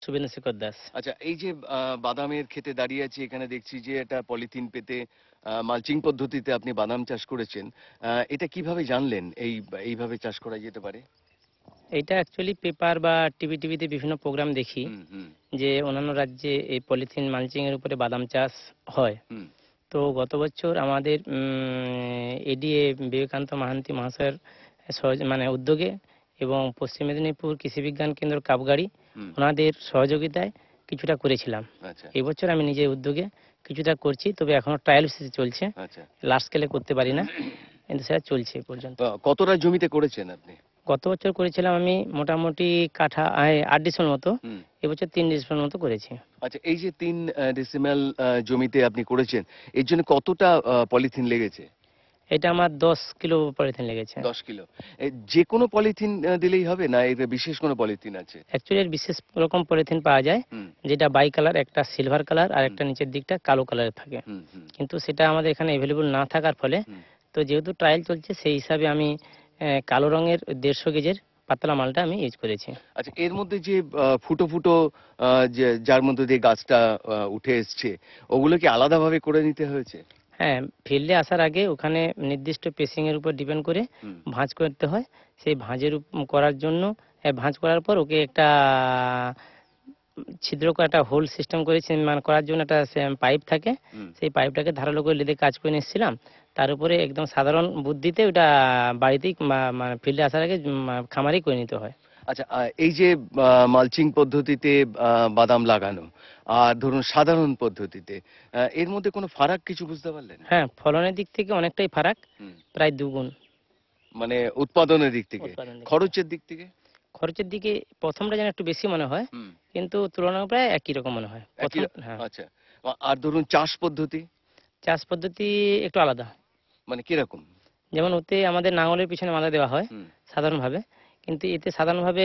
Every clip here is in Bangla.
শুভেন্দু শেখর দাস। আচ্ছা, এই যে বাদামের ক্ষেতে দাঁড়িয়ে আছি, এখানে দেখছি যে এটা পলিথিন পেতে মালচিং পদ্ধতিতে আপনি বাদাম চাষ করেছেন। এটা কিভাবে জানলেন এইভাবে চাষ করা যেতে পারে? এটা অ্যাকচুয়ালি পেপার বা টিভিতে বিভিন্ন প্রোগ্রাম দেখি হুম, হুম, যে অন্যান্য রাজ্যে এই পলিথিন মালচিং এর উপরে বাদাম চাষ হয়। হুম, তো গত বছর আমাদের এডিএ বিবেকান্ত মাহান্তি মহাশয়ের মানে উদ্যোগে এবং পশ্চিম মেদিনীপুর কৃষি বিজ্ঞান কেন্দ্র কাপগাড়ি হুম। ওনাদের সহযোগিতায় কিছুটা করেছিলাম। আচ্ছা, এবছর আমি নিজের উদ্যোগে কিছুটা করছি, তবে এখনো ট্রায়াল বেসিসে চলছে। আচ্ছা। লার্জ স্কেলে করতে পারি না, কিন্তু সেটা চলছে এ পর্যন্ত। কতটা জমিতে করেছেন আপনি? গত বছর করেছিলাম আমি মোটামুটি কাঠা 8 ডিসিমেল মতো। হুম। এবছর 3 ডিসিমেল মতো করেছি। আচ্ছা, এই যে 3 ডেসিমেল জমিতে আপনি করেছেন, এর জন্য কতটা পলিথিন লেগেছে? এটা আমার 10 কিলো পলিথিন লেগেছে। 10 কিলো। যেকোনো পলিথিন দিলেই হবে, না এর বিশেষ কোনো পলিথিন আছে? অ্যাকচুয়ালি এর বিশেষ রকম পলিথিন পাওয়া যায়, হুম, যেটা বাই কালার, একটা সিলভার কালার আর হুম, একটা নিচের দিকটা কালো কালারের থাকে। হুম, হুম, কিন্তু সেটা আমাদের এখানে এভেলেবল না থাকার ফলে, হুম। তো যেহেতু ট্রায়াল চলছে সেই হিসাবে আমি কালো রঙের 150 গেজের পাতলা মালটা আমি ইউজ করেছি। আচ্ছা, এর মধ্যে যে ফুটো ফুটো যে যার মধ্যে দিয়ে গাছটা উঠে এসছে, ওগুলো কি আলাদাভাবে করে নিতে হয়েছে? হ্যাঁ, ফিল্ডে আসার আগে ওখানে নির্দিষ্ট পেসিং এর উপর ডিপেন্ড করে হুম, ভাঁজ করতে হয়। সেই ভাঁজের করার জন্য ভাঁজ করার পর ওকে একটা ছিদ্র করে একটা হোল সিস্টেম করেছি, মানে করার জন্য একটা পাইপ থাকে। হুম। সেই পাইপটাকে ধারালো করে লেদে কাজ করে নিয়ে এসেছিলাম। তার উপরে একদম সাধারণ বুদ্ধিতে ওটা বাড়িতেই মানে ফিল্ডে আসার আগে খামারেই করে নিতে হয়। আচ্ছা, এই যে মালচিং পদ্ধতিতে বাদাম লাগানো আর ধরুন সাধারণ পদ্ধতিতে, এর মধ্যে কোনো ফারাক কিছু বুঝতে পারলেন? হ্যাঁ, ফলনের দিক থেকে অনেকটাই ফারাক, হুম। প্রায় দুগুণ মানে উৎপাদনের দিক থেকে, উৎপাদন দিক থেকে। খরচের দিক থেকে? খরচের দিকে প্রথমটা যেন একটু বেশি মনে হয়, হুম। কিন্তু তুলনায় প্রায় একই রকম মনে হয় একই প্রথম। হ্যাঁ, আচ্ছা। আর ধরুন চাষ পদ্ধতি চাষ পদ্ধতি একটু আলাদা। মানে কিরকম? যেমন ওতে আমাদের নাঙলের পিছনে বাঁধা দেওয়া হয় হুম, সাধারণভাবে, কিন্তু এতে সাধারণভাবে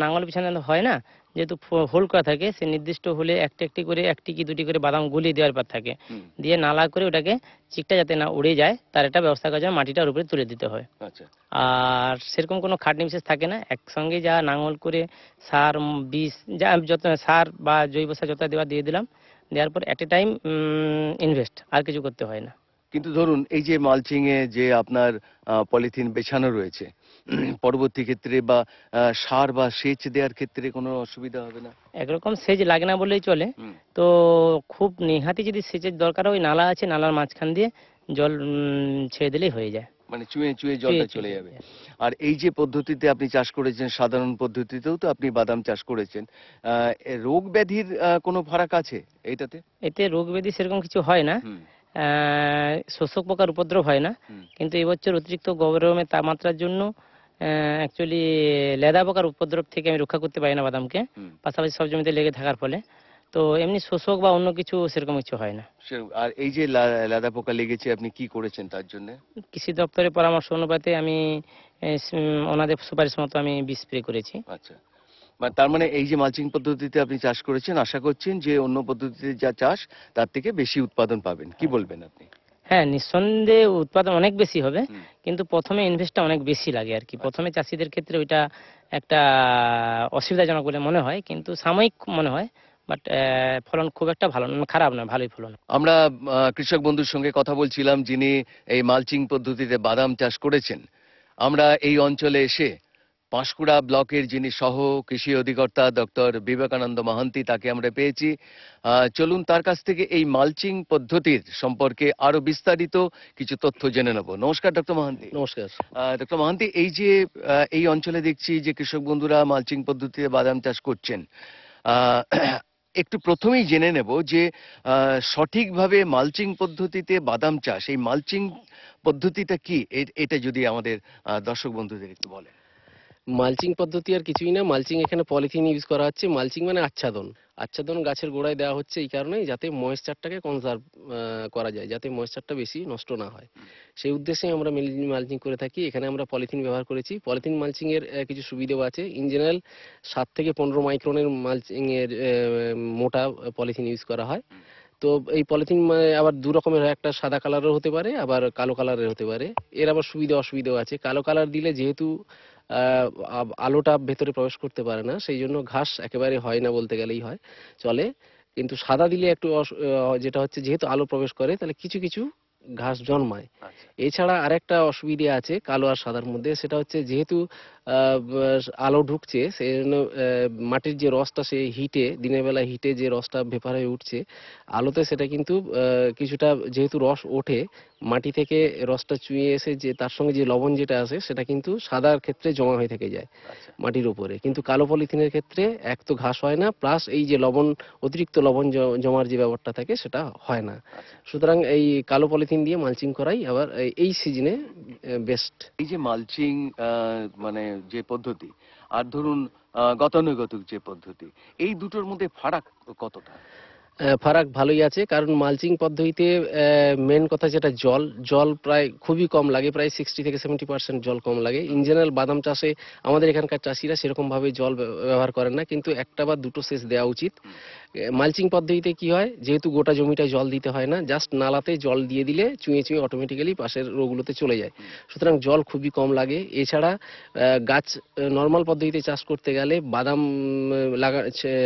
নাঙলের পিছনে হয় না, যেহেতু হোল করা থাকে, সে নির্দিষ্ট হলে একটি একটি করে, একটি কি দুটি করে বাদাম গুলিয়ে দেওয়ার পর থাকে, হুম। দিয়ে নালা করে ওটাকে চিকটা যাতে না উড়ে যায় তার একটা ব্যবস্থা করা যায়, মাটিটার উপরে তুলে দিতে হয়। আচ্ছা। আর সেরকম কোনো খাটনি বিশেষ থাকে না, একসঙ্গে যা নাঙল করে সার, বীজ, যা যত সার বা জৈব সার যত দেওয়া দিয়ে দিলাম, দেওয়ার পর এট এ টাইম ইনভেস্ট, আর কিছু করতে হয় না। কিন্তু ধরুন এই যে মালচিং এ যে আপনার পলিথিন বেছানো রয়েছে, পরবর্তী ক্ষেত্রে বা সার বা সেচ দেওয়ার ক্ষেত্রে কোনো অসুবিধা হবে না? একরকম সেচ লাগে না বললেই চলে। হুম। তো খুব নেহাতি যদি সেচের দরকার হয়, ওই নালা আছে, নালার মাঝখান দিয়ে জল ছেড়ে দিলেই হয়ে যায়। মানে চুঁয়ে চুঁয়ে চুইয়ে জলটা চুইয়ে চলে চলে যাবে। যায়। আর এই যে পদ্ধতিতে আপনি চাষ করেছেন, সাধারণ পদ্ধতিতেও তো আপনি বাদাম চাষ করেছেন। রোগ ব্যাধির কোনো ফারাক আছে এইটাতে? এতে রোগ ব্যাধি সেরকম কিছু হয় না। হুম, শোষক পোকার উপদ্রব হয় না। হুম, কিন্তু এবছর অতিরিক্ত গরমের তাপমাত্রার জন্য অ্যাকচুয়ালি লেদা পোকার উপদ্রব থেকে আমি রক্ষা করতে পারি না বাদামকে, হুম। পাশাপাশি সব জমিতে লেগে থাকার ফলে। তো এমনি শোষক বা অন্য কিছু সেরকম কিছু হয় না। আর এই যে লেদা পোকা লেগেছে, আপনি কি করেছেন তার জন্যে? কৃষি দপ্তরের পরামর্শ অনুপাতে আমি ওনাদের সুপারিশ মতো আমি বিষ স্প্রে করেছি। আচ্ছা। তার মানে এই যে মালচিং পদ্ধতিতে আপনি চাষ করেছেন, আশা করছেন যে অন্য পদ্ধতিতে যা চাষ তার থেকে বেশি উৎপাদন পাবেন। কি বলবেন আপনি? হ্যাঁ, নিঃসন্দেহে উৎপাদন অনেক বেশি হবে, হুম। কিন্তু প্রথমে ইনভেস্টটা অনেক বেশি লাগে আর কি। আচ্ছা। প্রথমে চাষিদের ক্ষেত্রে ওইটা একটা অসুবিধাজনক বলে মনে হয়, কিন্তু সাময়িক মনে হয়। বাট ফলন খুব একটা ভালো খারাপ নয়, ভালোই ফলন। আমরা কৃষক বন্ধুর সঙ্গে কথা বলছিলাম, যিনি এই মালচিং পদ্ধতিতে বাদাম চাষ করেছেন। আমরা এই অঞ্চলে এসে পাঁশকুড়া ব্লকের যিনি সহ কৃষি অধিকর্তা ডক্টর বিবেকানন্দ মাহান্তি, তাকে আমরা পেয়েছি। চলুন তার কাছ থেকে এই মালচিং পদ্ধতির সম্পর্কে আরো বিস্তারিত কিছু তথ্য জেনে নেব। নমস্কার ডক্টর মাহান্তি। নমস্কার। ডক্টর মাহান্তি, এই যে এই অঞ্চলে দেখছি যে কৃষক বন্ধুরা মালচিং পদ্ধতিতে বাদাম চাষ করছেন, আহ, একটু প্রথমেই জেনে নেব যে সঠিকভাবে মালচিং পদ্ধতিতে বাদাম চাষ, এই মালচিং পদ্ধতিটা কি, এটা যদি আমাদের দর্শক বন্ধুদের একটু বলেন। মালচিং পদ্ধতি আর কিছুই না। মালচিং এখানে পলিথিন ইউজ করা হচ্ছে। মালচিং মানে আচ্ছাদন। আচ্ছাদন গাছের গোড়ায় দেওয়া হচ্ছে এই কারণেই যাতে ময়েশ্চারটাকে কনজার্ভ করা যায়, যাতে ময়েশ্চারটা বেশি নষ্ট না হয়। সেই উদ্দেশ্যে আমরা মালচিং করে থাকি। এখানে আমরা পলিথিন ব্যবহার করেছি। পলিথিন মালচিং এর কিছু সুবিধাও আছে। ইন জেনারেল 7 থেকে 15 মাইক্রনের মালচিং এর মোটা পলিথিন ইউজ করা হয়। তো এই পলিথিন আবার দু রকমের হয়, একটা সাদা কালারের হতে পারে, আবার কালো কালারের হতে পারে। এর আবার সুবিধা অসুবিধাও আছে। কালো কালার দিলে যেহেতু আলোটা ভেতরে প্রবেশ করতে পারে না, সেই জন্য ঘাস একেবারে হয় না বলতে গেলেই হয় চলে। কিন্তু সাদা দিলে একটু যেটা হচ্ছে যেহেতু আলো প্রবেশ করে তাহলে কিছু কিছু ঘাস জন্মায়। আচ্ছা। এছাড়া আরেকটা অসুবিধা আছে কালো আর সাদার মধ্যে, সেটা হচ্ছে যেহেতু আলো ঢুকছে সেই জন্য মাটির যে রসটা সেই হিটে, দিনের বেলা হিটে যে রসটা ভেপার হয়ে উঠছে, আলোতে সেটা কিন্তু কিছুটা যেহেতু রস ওঠে মাটি থেকে, রসটা চুইয়ে এসে যে তার সঙ্গে যে লবণ যেটা আছে সেটা কিন্তু সাদার ক্ষেত্রে জমা হয়ে থেকে যায় আচ্ছা। মাটির উপরে। কিন্তু কালো পলিথিনের ক্ষেত্রে এক তো ঘাস হয় না, প্লাস এই যে লবণ, অতিরিক্ত লবণ জমার যে ব্যাপারটা থাকে সেটা হয় না। আচ্ছা। সুতরাং এই কালো পলিথিন দিয়ে মালচিং করাই আবার এই সিজনে বেস্ট। এই যে মালচিং মানে যে পদ্ধতি, আর ধরুন গতানুগতিক যে পদ্ধতি, এই দুটোর মধ্যে ফারাক কতটা? ফারাক ভালোই আছে, কারণ মালচিং পদ্ধতিতে মেন কথা যেটা জল, জল প্রায় খুবই কম লাগে, প্রায় 60 থেকে 70% জল কম লাগে। ইন জেনারেল বাদাম চাষে আমাদের এখানকার চাষিরা সেরকম ভাবে জল ব্যবহার করেন না, কিন্তু একটা বা দুটো সেচ দেওয়া উচিত। মালচিং পদ্ধতিতে কি হয়, যেহেতু গোটা জমিটায় জল দিতে হয় না, জাস্ট নালাতে জল দিয়ে দিলে চুঁয়ে চুঁয়ে অটোমেটিক্যালি পাশের রোগুলোতে চলে যায়। সুতরাং জল খুবই কম লাগে। এছাড়া গাছ নর্মাল পদ্ধতিতে চাষ করতে গেলে বাদাম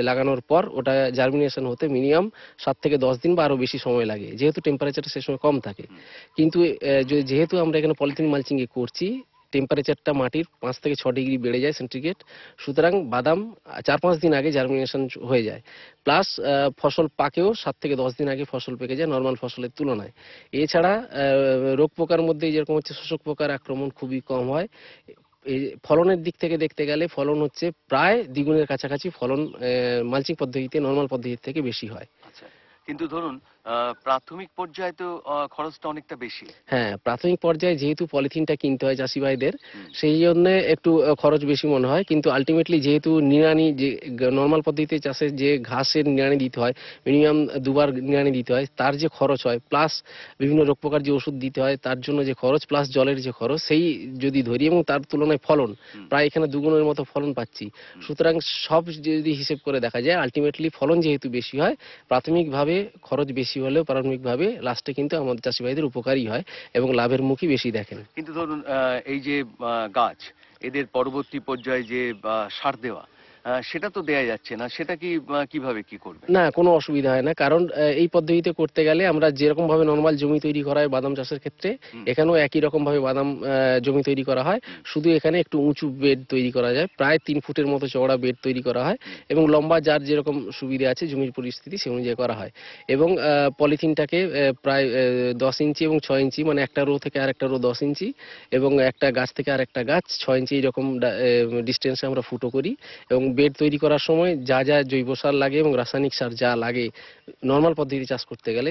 লাগানোর পর ওটা জার্মিনেশন হতে মিনিমাম 7 থেকে 10 দিন বা আরো বেশি সময় লাগে, যেহেতু টেম্পারেচারটা সে সময় কম থাকে। কিন্তু যেহেতু আমরা এখানে পলিথিন মালচিং এ করছি, টেম্পারেচারটা মাটির 5 থেকে 6 ডিগ্রি বেড়ে যায় সেন্টিগ্রেড। সুতরাং বাদাম 4-5 দিন আগে জার্মিনেশন হয়ে যায়, প্লাস ফসল পাকেও 7 থেকে 10 দিন আগে ফসল পেকে যায় নর্মাল ফসলের তুলনায়। এছাড়া রোগ পোকার মধ্যে যেরকম হচ্ছে শোষক পোকার আক্রমণ খুবই কম হয়। এই ফলনের দিক থেকে দেখতে গেলে ফলন হচ্ছে প্রায় দ্বিগুণের কাছাকাছি ফলন মালচিং পদ্ধতিতে নর্মাল পদ্ধতির থেকে বেশি হয়। আচ্ছা। কিন্তু ধরুন প্রাথমিক পর্যায়ে তো খরচটা অনেকটা বেশি। হ্যাঁ, প্রাথমিক পর্যায়ে যেহেতু পলিথিনটা কিনতে হয় চাষি ভাইদের, হুম। সেই জন্য একটু খরচ বেশি মনে হয়। কিন্তু আলটিমেটলি যেহেতু নিড়ানি যে নর্মাল পদ্ধতিতে চাষের যে ঘাসের নিড়ানি দিতে হয়, মিনিমাম দুবার নিড়ানি দিতে হয়, তার যে খরচ হয়, প্লাস বিভিন্ন রোগ পোকার যে ওষুধ দিতে হয় তার জন্য যে খরচ, প্লাস জলের যে খরচ, সেই যদি ধরি এবং তার তুলনায় ফলন হুম। প্রায় এখানে দুগুণের মতো ফলন পাচ্ছি। সুতরাং সব যদি হিসেব করে দেখা যায়, আলটিমেটলি ফলন যেহেতু বেশি হয়, প্রাথমিকভাবে খরচ বেশি হলেও প্রাথমিকভাবে লাস্টে কিন্তু আমাদের চাষি ভাইদের উপকারী হয় এবং লাভের মুখই বেশি দেখেন। কিন্তু ধরুন এই যে গাছ, এদের পরবর্তী পর্যায়ে যে সার দেওয়া, সেটা তো দেয়া যাচ্ছে না, সেটা কি কিভাবে কি করবেন? না, কোনো অসুবিধা হয় না, কারণ এই পদ্ধতিতে করতে গেলে আমরা যেরকম ভাবে নরমাল জমি তৈরি করা হয় বাদাম চাষের ক্ষেত্রে, হুম। এখানেও একই রকম ভাবে বাদাম জমি তৈরি করা হয়। হুম। শুধু এখানে একটু উঁচু বেড তৈরি করা যায়, প্রায় 3 ফুটের মতো চওড়া বেড তৈরি করা হয় হুম। এবং লম্বা যার যেরকম সুবিধা আছে জমির পরিস্থিতি সে অনুযায়ী করা হয়। এবং পলিথিনটাকে প্রায় 10 ইঞ্চি এবং 6 ইঞ্চি, মানে একটা রো থেকে আরেকটা রো 10 ইঞ্চি এবং একটা গাছ থেকে আরেকটা গাছ 6 ইঞ্চি, এরকম ডিস্টেন্সে আমরা ফুটো করি। এবং বেড তৈরি করার সময় যা যা জৈব সার লাগে এবং রাসায়নিক সার যা লাগে নর্মাল পদ্ধতিতে চাষ করতে গেলে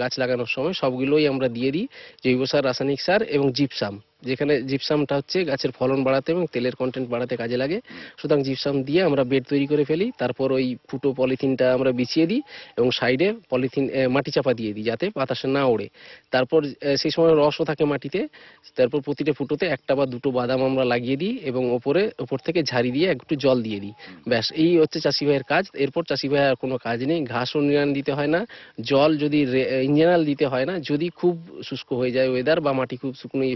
গাছ লাগানোর সময় সবগুলোই আমরা দিয়ে দিই। জৈব সার, রাসায়নিক সার এবং জিপসাম, যেখানে জিপসামটা হচ্ছে গাছের ফলন বাড়াতে এবং তেলের কন্টেন্ট বাড়াতে কাজে লাগে। সুতরাং জিপসাম দিয়ে আমরা বেড তৈরি করে ফেলি, তারপর ওই ফুটো পলিথিনটা আমরা বিছিয়ে দিই এবং সাইডে পলিথিন মাটি চাপা দিয়ে দিই যাতে বাতাসে না ওড়ে। তারপর সেই সময় রসও থাকে মাটিতে। তারপর প্রতিটা ফুটোতে একটা বা দুটো বাদাম আমরা লাগিয়ে দিই এবং ওপর থেকে ঝাড়ি দিয়ে একটু জল দিয়ে দিই। ব্যাস, এই হচ্ছে চাষি ভাইয়ের কাজ। এরপর চাষি ভাইয়ের আর কোনো কাজ নেই, ঘাসও নিড়ান দিতে হয় না, জল যদি ইন জেনারেল দিতে হয় না। যদি খুব শুষ্ক হয়ে যায় ওয়েদার বা মাটি খুব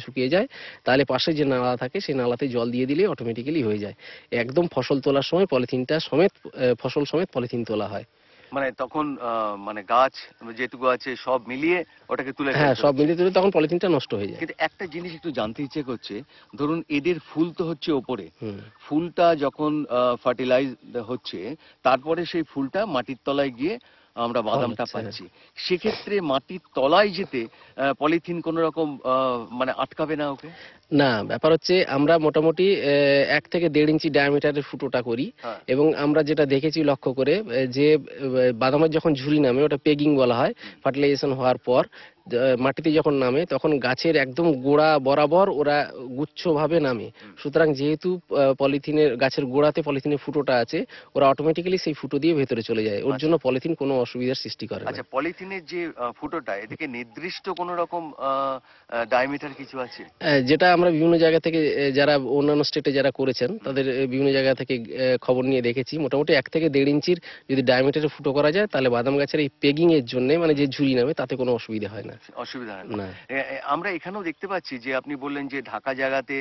শুকিয়ে যায়, তাহলে পাশে যে নালা থাকে সেই নালাতে জল দিয়ে দিলে অটোমেটিক্যালি হয়ে যায়। একদম ফসল তোলার সময় পলিথিনটা সমেত, ফসল সমেত পলিথিন তোলা হয়। মানে তখন মানে গাছ যেটুকু আছে সব মিলিয়ে ওটাকে তুলে হ্যাঁ, ফেলতে সব হচ্ছে। মিলিয়ে দিলে তখন পলিথিনটা নষ্ট হয়ে যায়। কিন্তু একটা জিনিস একটু জানতে ইচ্ছে করছে, ধরুন এদের ফুল তো হচ্ছে ওপরে, হুম। ফুলটা যখন ফার্টিলাইজ হচ্ছে, তারপরে সেই ফুলটা মাটির তলায় গিয়ে আমরা বাদামটা হচ্ছে, হ্যাঁ। পাচ্ছি। সেক্ষেত্রে মাটির তলায় যেতে পলিথিন কোন রকম মানে আটকাবে না ওকে? না, ব্যাপার হচ্ছে আমরা মোটামুটি 1 থেকে 1.5 ইঞ্চি ডায়ামিটারের ফুটোটা করি হ্যাঁ। এবং আমরা যেটা দেখেছি লক্ষ্য করে, যে বাদামের যখন ঝুরি নামে ওটা পেগিং বলা হয়, ফার্টিলাইজেশন হওয়ার পর মাটিতে যখন নামে তখন গাছের একদম গোড়া বরাবর ওরা গুচ্ছভাবে নামে। সুতরাং যেহেতু পলিথিনের গাছের গোড়াতে পলিথিনের ফুটোটা আছে, ওরা অটোমেটিক্যালি সেই ফুটো দিয়ে ভেতরে চলে যায়। ওর জন্য পলিথিন কোনো অসুবিধার সৃষ্টি করে না। আচ্ছা, পলিথিনের যে ফুটোটা, এদিকে নির্দিষ্ট কোন রকম ডায়ামিটার কিছু আছে? যেটা আমরা বিভিন্ন জায়গা থেকে যারা অন্যান্য স্টেটে যারা করেছেন তাদের বিভিন্ন জায়গা থেকে খবর নিয়ে দেখেছি, মোটামুটি 1 থেকে 1.5 ইঞ্চির যদি ডায়ামিটারে ফুটো করা যায় তাহলে বাদাম গাছের এই পেগিং এর জন্য, মানে যে ঝুরি নামে, তাতে কোনো অসুবিধা হয় না। অসুবিধা হয় না। না। আমরা এখানেও দেখতে পাচ্ছি যে আপনি বললেন যে ঢাকা জায়গাতে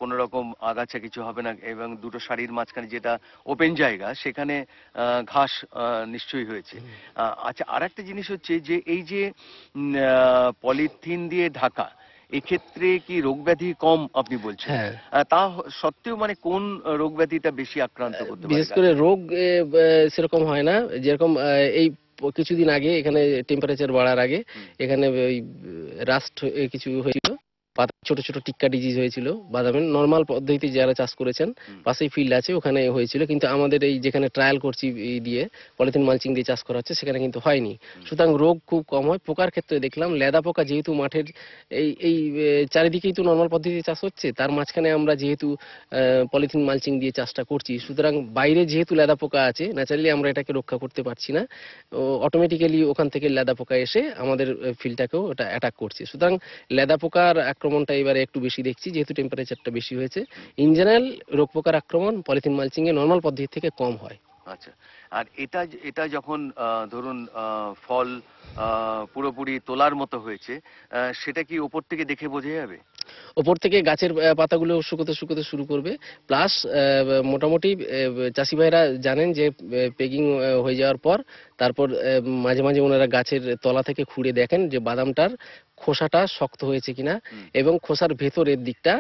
কোনো রকম আগাছা কিছু হবে না, এবং দুটো সারির মাঝখানে যেটা ওপেন জায়গা সেখানে ঘাস নিশ্চয়ই হয়েছে। আচ্ছা, আর একটা জিনিস হচ্ছে যে এই যে পলিথিন দিয়ে ঢাকা, এক্ষেত্রে কি রোগ ব্যাধি কম আপনি বলছেন? হ্যাঁ, তা সত্ত্বেও মানে কোন রোগ ব্যাধিটা বেশি আক্রান্ত করতে পারে বিশেষ করে গাছকে? রোগ সেরকম হয় না। যেরকম এই কিছুদিন আগে এখানে টেম্পারেচার বাড়ার আগে হুম, এখানে ওই রাস্ট কিছু হয়েছিল, পাতা ছোট ছোট টিক্কা ডিজিজ হয়েছিল বাদামের। নর্মাল পদ্ধতিতে যারা চাষ করেছেন, হুম, পাশেই ফিল্ড আছে, ওখানে হয়েছিল। কিন্তু আমাদের এই যেখানে ট্রায়াল করছি এই দিয়ে পলিথিন মালচিং দিয়ে চাষ করা হচ্ছে, সেখানে কিন্তু হয়নি। হুম, সুতরাং রোগ খুব কম হয়। পোকার ক্ষেত্রে দেখলাম লেদা পোকা, যেহেতু মাঠের এই এই চারিদিকেই তো নর্মাল পদ্ধতিতে চাষ হচ্ছে, তার মাঝখানে আমরা যেহেতু পলিথিন মালচিং দিয়ে চাষটা করছি, সুতরাং বাইরে যেহেতু লেদা পোকা আছে, ন্যাচারালি আমরা এটাকে রক্ষা করতে পারছি না। অটোমেটিক্যালি ওখান থেকে লেদা পোকা এসে আমাদের ফিল্ডটাকেও ওটা অ্যাটাক করছে। সুতরাং লেদা পোকার আক্রমণটা এবারে একটু বেশি দেখছি, যেহেতু টেম্পারেচারটা বেশি হয়েছে। হুম। ইন জেনারেল রোগ পোকার আক্রমণ পলিথিন মালচিং এ নর্মাল পদ্ধতি থেকে কম হয়। আচ্ছা, আর এটা যখন ধরুন ফল পুরোপুরি তোলার মতো হয়েছে, সেটা কি ওপর থেকে দেখে বোঝা যাবে? ওপর থেকে গাছের পাতাগুলো শুকোতে শুকোতে শুরু করবে। প্লাস মোটামুটি চাষি ভাইরা জানেন যে পেগিং হয়ে যাওয়ার পর তারপর মাঝে মাঝে ওনারা গাছের তলা থেকে খুঁড়ে দেখেন যে বাদামটার খোসাটা শক্ত হয়েছে কিনা, হুম, এবং খোসার ভেতরের দিকটা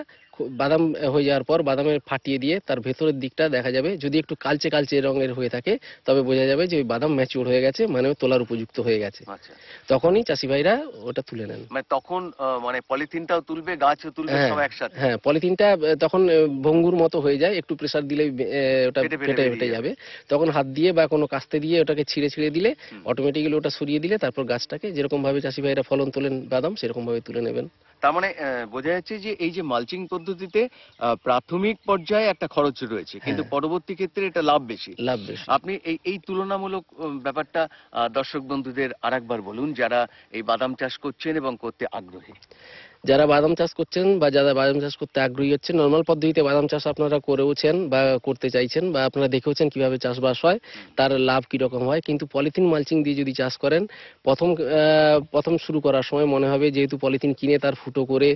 বাদাম হয়ে যাওয়ার পর বাদামের ফাটিয়ে দিয়ে তার ভেতরের দিকটা দেখা যাবে। যদি একটু কালচে কালচে রঙের হয়ে থাকে, তবে বোঝা যাবে যে ওই বাদাম ম্যাচিউর হয়ে গেছে, মানে তোলার উপযুক্ত হয়ে গেছে। আচ্ছা। তখনই চাষি ভাইরা ওটা তুলে নেন। মানে তখন মানে পলিথিনটাও তুলবে, গাছও তুলবে, হ্যাঁ, সব একসাথে হ্যাঁ, পলিথিনটা তখন ভঙ্গুর মতো হয়ে যায়। একটু প্রেসার দিলেই ওটা ফেটে ফেটে ফেটে ফেটে বেরিয়ে যাবে। যাবে। তখন হাত দিয়ে বা কোনো কাস্তে দিয়ে ওটাকে ছিঁড়ে ছিঁড়ে দিলে হুম। অটোমেটিক্যালি ওটা সরিয়ে দিলে তারপর গাছটাকে যেরকম ভাবে চাষি ভাইরা ফলন তোলেন বাদাম, সেরকম ভাবে তুলে নেবেন। তার মানে বোঝা যাচ্ছে যে এই যে মালচিং পদ্ধতিতে প্রাথমিক পর্যায়ে একটা খরচ রয়েছে, কিন্তু হ্যাঁ, পরবর্তী ক্ষেত্রে এটা লাভ বেশি। লাভ বেশি। আপনি এই তুলনামূলক ব্যাপারটা দর্শক বন্ধুদের আরেকবার বলুন, যারা এই বাদাম চাষ করছেন এবং করতে আগ্রহী। যারা বাদাম চাষ করছেন বা যারা বাদাম চাষ করতে আগ্রহী হচ্ছেন, নর্মাল পদ্ধতিতে বাদাম চাষ আপনারা করেওছেন বা করতে চাইছেন, বা আপনারা দেখেওছেন কিভাবে চাষবাস হয়, হুম, তার লাভ কিরকম হয়। কিন্তু পলিথিন মালচিং দিয়ে যদি চাষ করেন, প্রথম শুরু করার সময় মনে হবে যেহেতু পলিথিন কিনে তার ফুটো করে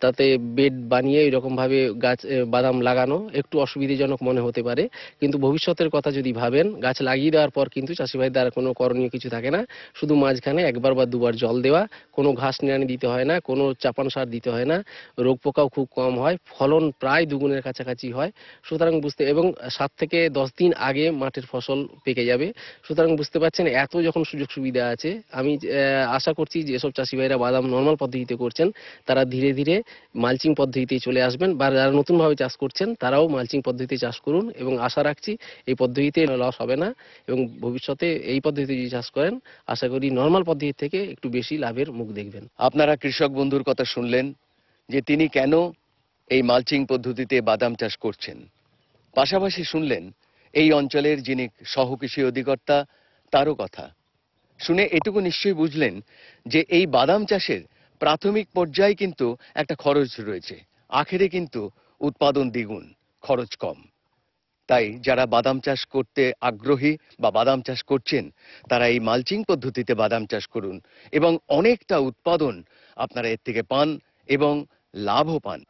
তাতে বেড বানিয়ে এরকম ভাবে গাছ বাদাম লাগানো একটু অসুবিধাজনক মনে হতে পারে। কিন্তু ভবিষ্যতের কথা যদি ভাবেন, গাছ লাগিয়ে দেওয়ার পর কিন্তু চাষি ভাইদের আর কোনো করণীয় কিছু থাকে না। শুধু মাঝখানে একবার বা দুবার জল দেওয়া, কোনো ঘাস নিড়ানি দিতে হয় না, কোনো চাপান সার দিতে হয় না, রোগ পোকাও খুব কম হয়, ফলন প্রায় দুগুণের কাছাকাছি হয়। সুতরাং এবং 7 থেকে 10 দিন আগে মাঠের ফসল পেকে যাবে। সুতরাং বুঝতে পারছেন এত যখন সুযোগ সুবিধা আছে, আমি আশা করছি যে এসব চাষি ভাইরা বাদাম নর্মাল পদ্ধতিতে করছেন, তারা ধীরে ধীরে মালচিং পদ্ধতিতেই চলে আসবেন, বা যারা নতুনভাবে চাষ করছেন তারাও মালচিং পদ্ধতিতে চাষ করুন। এবং আশা রাখছি এই পদ্ধতিতে লস হবে না, এবং ভবিষ্যতে এই পদ্ধতিতে যদি চাষ করেন, আশা করি নর্মাল পদ্ধতি থেকে একটু বেশি লাভের মুখ দেখবেন। আপনারা কৃষক বন্ধুর কথা শুনলেন যে তিনি কেন এই মালচিং পদ্ধতিতে বাদাম চাষ করছেন। পাশাপাশি শুনলেন এই অঞ্চলের যিনি সহকৃষি অধিকর্তা, তারও কথা শুনে এটুকু নিশ্চয়ই বুঝলেন যে এই বাদাম চাষের প্রাথমিক পর্যায়ে কিন্তু একটা খরচ রয়েছে, আখেরে কিন্তু উৎপাদন দ্বিগুণ, খরচ কম। তাই যারা বাদাম চাষ করতে আগ্রহী বা বাদাম চাষ করছেন, তারা এই মালচিং পদ্ধতিতে বাদাম চাষ করুন এবং অনেকটা উৎপাদন আপনারা এর থেকে পান এবং লাভও পান।